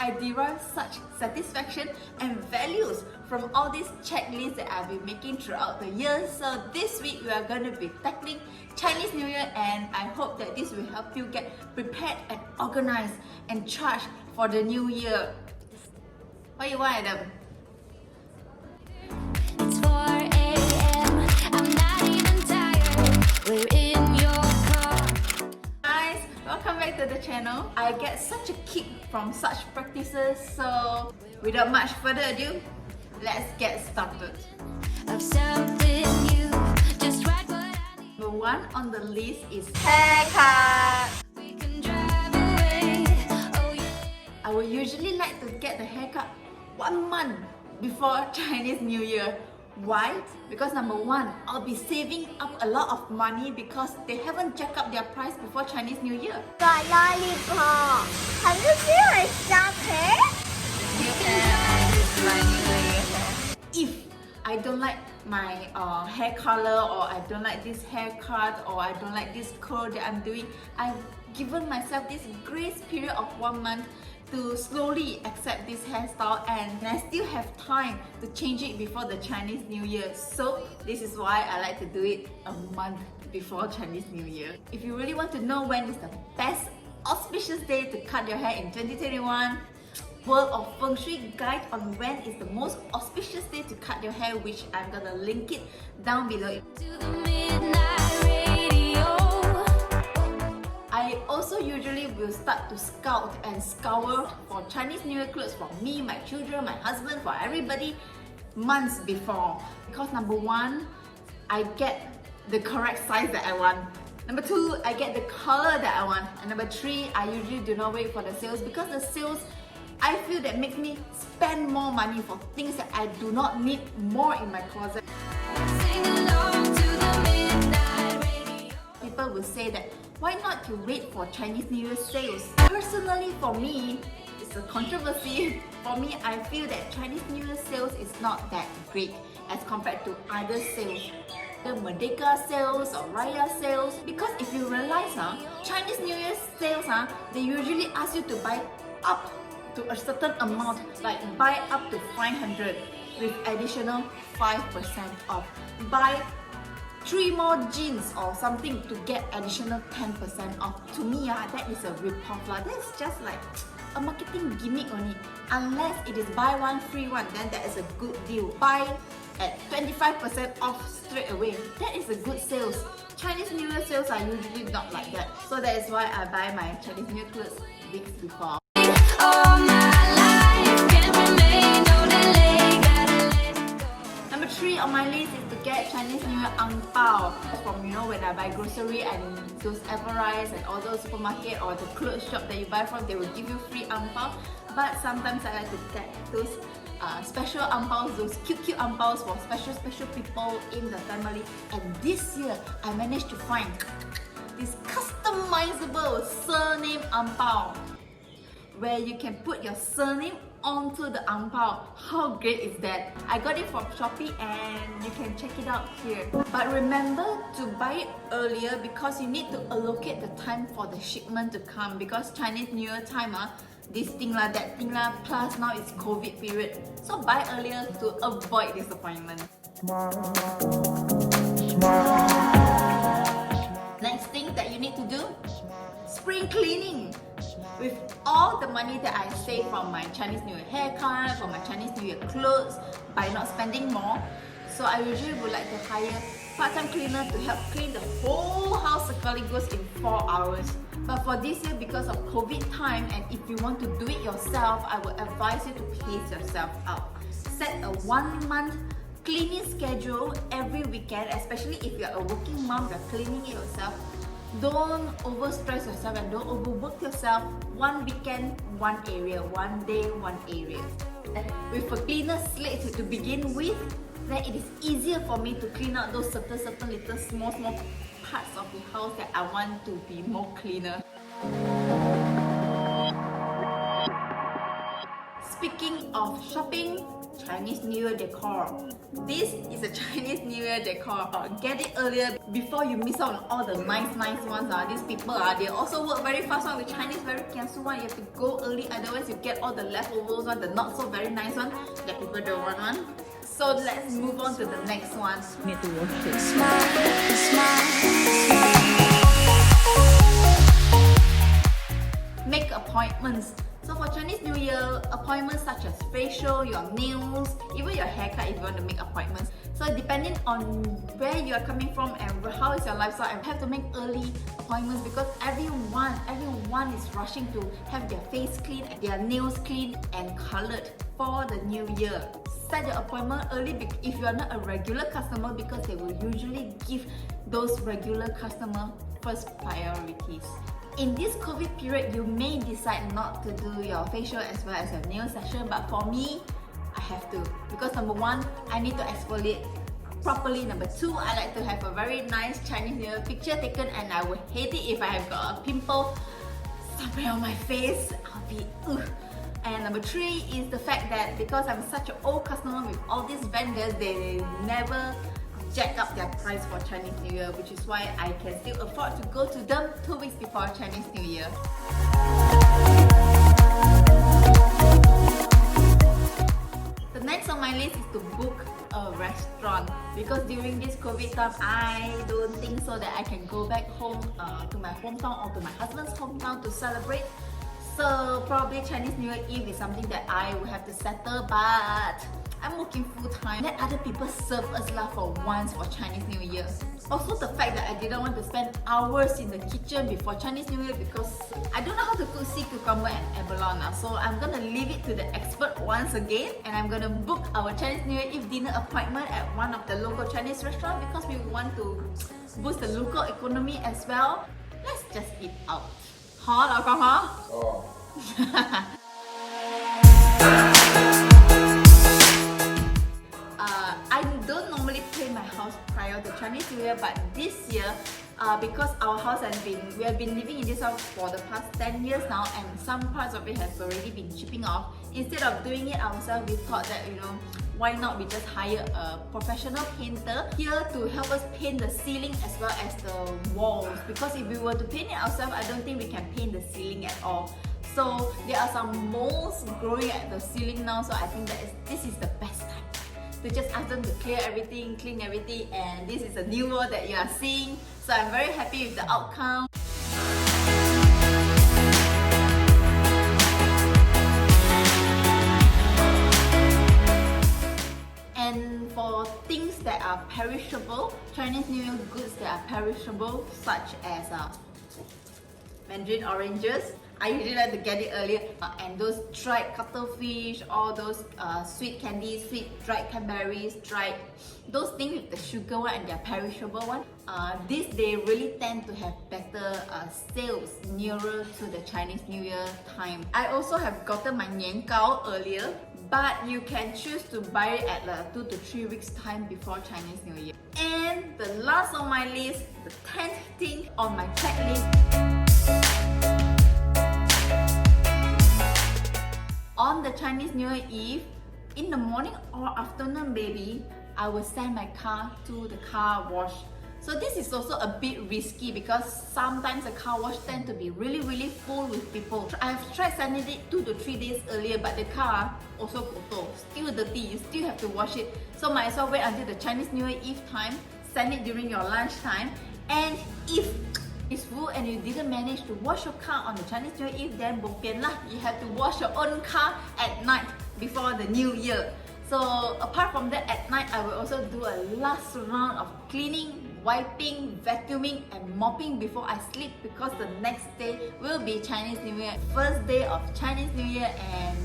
I derive such satisfaction and values from all these checklists that I've been making throughout the years. So this week we are going to be tackling Chinese New Year, and I hope that this will help you get prepared and organized and charged for the new year. What do you want, Adam? It's 4 a.m. I'm not even tired. We're in your car. Guys, welcome back to the channel. I get such a kick from such practices, so without much further ado, let's get started. Of something new, just right what I need. Number one on the list is haircut. We can drive away. Oh yeah. I would usually like to get the haircut 1 month before Chinese New Year. Why? Because number one, I'll be saving up a lot of money because they haven't jacked up their price before Chinese New Year. Got lollipop. Have you seen my soft hair? If I don't like my hair color, or I don't like this haircut, or I don't like this curl that I'm doing, I've given myself this grace period of 1 month to slowly accept this hairstyle, and I still have time to change it before the Chinese New Year. So this is why I like to do it a month before Chinese New Year. If you really want to know when is the best auspicious day to cut your hair in 2021, World of Feng Shui guide on when is the most auspicious day to cut your hair, which I'm gonna link it down below. To the midnight radio. I also usually will start to scout and scour for Chinese New Year clothes for me, my children, my husband, for everybody months before. Because number one, I get the correct size that I want. Number two, I get the color that I want. And number three, I usually do not wait for the sales, because the sales, I feel that makes me spend more money for things that I do not need more in my closet. Sing along to the midnight radio. People will say that, why not you wait for Chinese New Year sales? Personally, for me, it's a controversy. For me, I feel that Chinese New Year sales is not that great as compared to other sales. The Merdeka sales or Raya sales. Because if you realize, Chinese New Year sales, they usually ask you to buy up to a certain amount, like buy up to 500 with additional 5% off. Buy 3 more jeans or something to get additional 10% off. To me, that is a rip-off. That's just like a marketing gimmick only. Unless it is buy one, free one, then that is a good deal. Buy at 25% off straight away. That is a good sales. Chinese New Year sales are usually not like that. So that is why I buy my Chinese New Year clothes weeks before. All my life can't remain, no delay, gotta let it go. Number 3 on my list is to get Chinese New Year ang pao. From, when I buy grocery and those Everrise and all those supermarket or the clothes shop that you buy from, they will give you free ang pao. But sometimes I like to get those special ang paos, those cute ang paos for special people in the family. And this year, I managed to find this customizable surname ang pao, where you can put your surname onto the ang pao. How great is that? I got it from Shopee and you can check it out here. But remember to buy it earlier, because you need to allocate the time for the shipment to come, because Chinese New Year time, this thing lah, that thing lah, plus now it's COVID period. So buy earlier to avoid disappointment. Next thing that you need to do, spring cleaning. With all the money that I save from my Chinese New Year haircut, from my Chinese New Year clothes, by not spending more, so I usually would like to hire part-time cleaner to help clean the whole house sekali goes in 4 hours. But for this year, because of COVID time, and if you want to do it yourself, I would advise you to pace yourself out. Set a 1 month cleaning schedule every weekend, especially if you're a working mom, you're cleaning it yourself. Don't overstress yourself and don't overwork yourself. 1 weekend, 1 area, 1 day, 1 area. With a cleaner slate to begin with, then it is easier for me to clean out those certain little small parts of the house that I want to be more cleaner. Speaking of shopping, Chinese New Year decor. This is a Chinese New Year decor. Get it earlier before you miss out on all the nice ones. These people they also work very fast with Chinese, very kiasu one. You have to go early, otherwise you get all the leftovers one, the not so very nice one that people don't want one. So let's move on to the next one. Need to wash it. Make appointments. So for Chinese New Year, appointments such as facial, your nails, even your haircut if you want to make appointments. So depending on where you are coming from and how is your lifestyle, I have to make early appointments because everyone is rushing to have their face clean, their nails clean and colored for the new year. Set your appointment early if you are not a regular customer, because they will usually give those regular customers first priorities. In this COVID period, you may decide not to do your facial as well as your nail session, but for me, I have to, because number one, I need to exfoliate properly. Number two, I like to have a very nice Chinese New Year picture taken, and I would hate it if I have got a pimple somewhere on my face. I'll be ugh. And number three is the fact that because I'm such an old customer with all these vendors, they never jack up their price for Chinese New Year, which is why I can still afford to go to them 2 weeks before Chinese New Year. The next on my list is to book a restaurant, because during this COVID time, I don't think so that I can go back home to my hometown or to my husband's hometown to celebrate. So probably Chinese New Year Eve is something that I will have to settle, but I'm working full time. Let other people serve us for once for Chinese New Year. Also the fact that I didn't want to spend hours in the kitchen before Chinese New Year because I don't know how to cook sea cucumber and abalone. So I'm gonna leave it to the expert once again, and I'm gonna book our Chinese New Year Eve dinner appointment at one of the local Chinese restaurants because we want to boost the local economy as well. Let's just eat out. Hot or Oh. I don't normally clean my house prior to Chinese New Year, but this year, because our house we have been living in this house for the past 10 years now, and some parts of it has already been chipping off. Instead of doing it ourselves, we thought that, why not we just hire a professional painter here to help us paint the ceiling as well as the walls, because if we were to paint it ourselves, I don't think we can paint the ceiling at all. So there are some moles growing at the ceiling now, so I think that this is the best time to just ask them to clear everything, clean everything, and this is a new world that you are seeing. So I'm very happy with the outcome. And for things that are perishable, Chinese New Year goods that are perishable, such as Mandarin oranges, I usually like to get it earlier, and those dried cuttlefish, all those sweet candies, sweet dried cranberries, dried those things with the sugar one and their perishable one. They really tend to have better sales nearer to the Chinese New Year time. I also have gotten my nian gao earlier, but you can choose to buy it at 2 to 3 weeks time before Chinese New Year. And the last on my list, the 10th thing on my checklist. On the Chinese New Year Eve, in the morning or afternoon maybe, I will send my car to the car wash. So this is also a bit risky because sometimes the car wash tend to be really full with people. I've tried sending it 2 to 3 days earlier, but the car also kotor, still dirty, you still have to wash it. So might as well wait until the Chinese New Year Eve time, send it during your lunch time. And if it's full and you didn't manage to wash your car on the Chinese New Year Eve, then bo pian lah, you have to wash your own car at night before the New Year. So apart from that, at night I will also do a last round of cleaning, wiping, vacuuming and mopping before I sleep, because the next day will be Chinese New Year, first day of Chinese New Year. And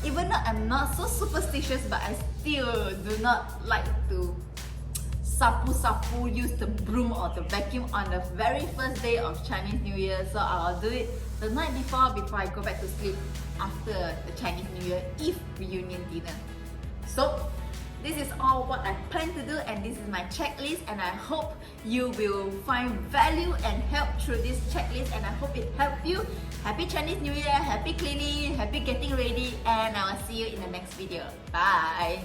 even though I'm not so superstitious, but I still do not like to sapu use the broom or the vacuum on the very first day of Chinese New Year. So I'll do it the night before I go back to sleep after the Chinese New Year Eve reunion dinner. So this is all what I plan to do, and this is my checklist, and I hope you will find value and help through this checklist, and I hope it helped you. Happy Chinese New Year, happy cleaning, happy getting ready, and I will see you in the next video. Bye!